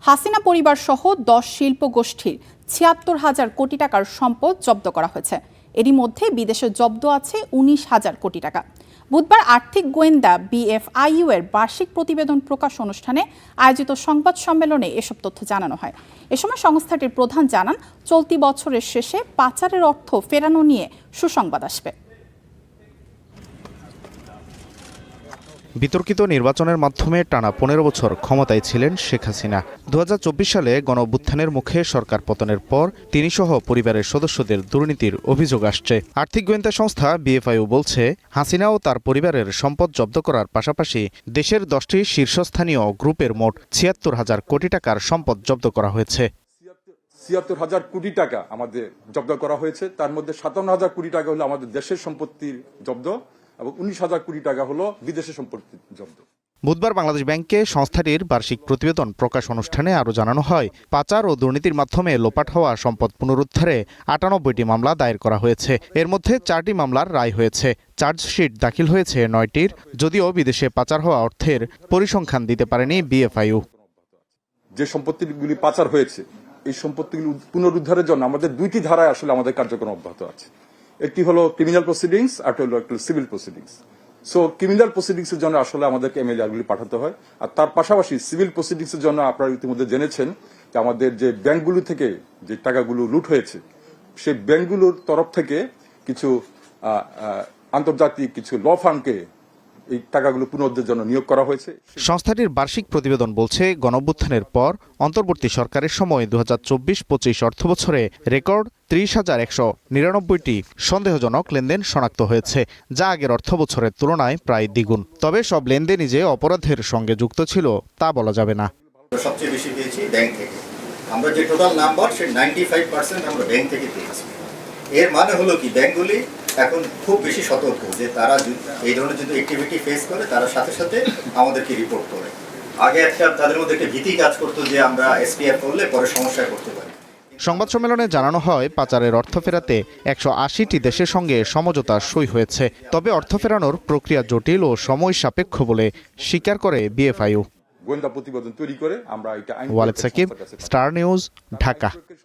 হাসিনা পরিবার সহ 10 শিল্প গোষ্ঠীর ৭৬,০০০ কোটি টাকার সম্পদ জব্দ করা হয়েছে। এরই মধ্যে বিদেশে জব্দ আছে ১৯,০০০ কোটি টাকা। বুধবার আর্থিক গোয়েন্দা বিএফআইইউ এর বার্ষিক প্রতিবেদন প্রকাশ অনুষ্ঠানে আয়োজিত সংবাদ সম্মেলনে এসব তথ্য জানানো হয়। এ সময় সংস্থাটির প্রধান জানান, চলতি বছরের শেষে পাচারের অর্থ ফেরানো নিয়ে সুসংবাদ আসবে। বিতর্কিত নির্বাচনের মাধ্যমে টানা ১৫ বছর ক্ষমতায় ছিলেন শেখ হাসিনা। ২০২৪ সালে গণঅভ্যুত্থানের মুখে সরকার পতনের পর তিনি সহ পরিবারের সদস্যদের দুর্নীতির অভিযোগ আসছে। আর্থিক গোয়েন্দা সংস্থা বিএফআইইউ বলছে, হাসিনা ও তার পরিবারের সম্পদ জব্দ করার পাশাপাশি দেশের 10টি শীর্ষস্থানীয় গ্রুপের মোট ৭৬,০০০ কোটি টাকার সম্পদ জব্দ করা হয়েছে। ৭৬,০০০ কোটি টাকা আমাদের জব্দ করা হয়েছে। তার মধ্যে ৫৭,০০০ কোটি টাকা হলো আমাদের দেশের সম্পত্তির জব্দ এবং ১৯,০০০ কোটি টাকা হলো বিদেশের সম্পত্তির জব্দ। বুধবার বাংলাদেশ ব্যাংকে সংস্থাটির বার্ষিক প্রতিবেদন প্রকাশ অনুষ্ঠানে আরও জানানো হয়, পাচার ও দুর্নীতির মাধ্যমে লোপাট হওয়া সম্পদ পুনরুদ্ধারে ৯৮টি মামলা দায়ের করা হয়েছে। এর মধ্যে 4টি মামলার রায় হয়েছে। চার্জশিট দাখিল হয়েছে 9টির, যদিও বিদেশে পাচার হওয়া অর্থের পরিসংখ্যান দিতে পারেনি বিএফআইইউ। যে সম্পত্তিগুলি পাচার হয়েছে, এই সম্পত্তিগুলি পুনরুদ্ধারের জন্য আমাদের 2টি ধারায় আসলে আমাদের কার্যক্রম অব্যাহত আছে। একটি হলো ক্রিমিনাল প্রসিডিংস, আর হলো একটি civil proceedings. So criminal proceedings এর জন্য আসলে আমাদেরকে এমএলআর গুলি পাঠাতে হয়, আর তার পাশাপাশি সিভিল প্রসিডিংস এর জন্য আপনারা ইতিমধ্যে জেনেছেন যে আমাদের যে ব্যাংকগুলো থেকে যে টাকাগুলো লুট হয়েছে, সেই ব্যাংকগুলোর তরফ থেকে কিছু আন্তর্জাতিক কিছু ল ফার্মকে এই টাকাগুলো পুনরুদ্ধারের জন্য নিয়োগ করা হয়েছে। সংস্থাটির বার্ষিক প্রতিবেদন বলছে, গণঅভ্যুত্থানের পর অন্তর্বর্তী সরকারের সময় ২০২৪-২৫ অর্থবছরে রেকর্ড ৩০,১৯৯টি সন্দেহজনক লেনদেন শনাক্ত হয়েছে, যা আগের অর্থবছরের তুলনায় প্রায় দ্বিগুণ। তবে সব লেনদেনই যে অপরাধের সঙ্গে যুক্ত ছিল তা বলা যাবে না। সবচেয়ে বেশি পেয়েছি ব্যাংক থেকে। আমরা যে টোটাল নাম্বার, সে 95% আমরা ব্যাংক থেকে পেয়েছি। এর মানে হলো কি, ব্যাংকগুলি এখন খুব বেশি সতর্ক যে তারা এই ধরনের যদি অ্যাক্টিভিটি ফেস করে তারা সাথে সাথে আমাদেরকে রিপোর্ট করে। আগে তাদের মধ্যে একটা ভীতি কাজ করতো যে আমরা এসপিআর করলে পরে সমস্যায় করতে পারি। সংবাদ সম্মেলনে জানানো হয়, পাচারের অর্থ ফেরাতে ১৮০টি দেশের সঙ্গে সমঝোতা সই হয়েছে। তবে অর্থ ফেরানোর প্রক্রিয়া জটিল ও সময় সাপেক্ষ বলে স্বীকার করে বিএফআইইউ। গোয়েন্দা প্রতিবেদন তৈরি করে আমরা এটা ওয়ালেদ সাকিব, স্টার নিউজ, ঢাকা।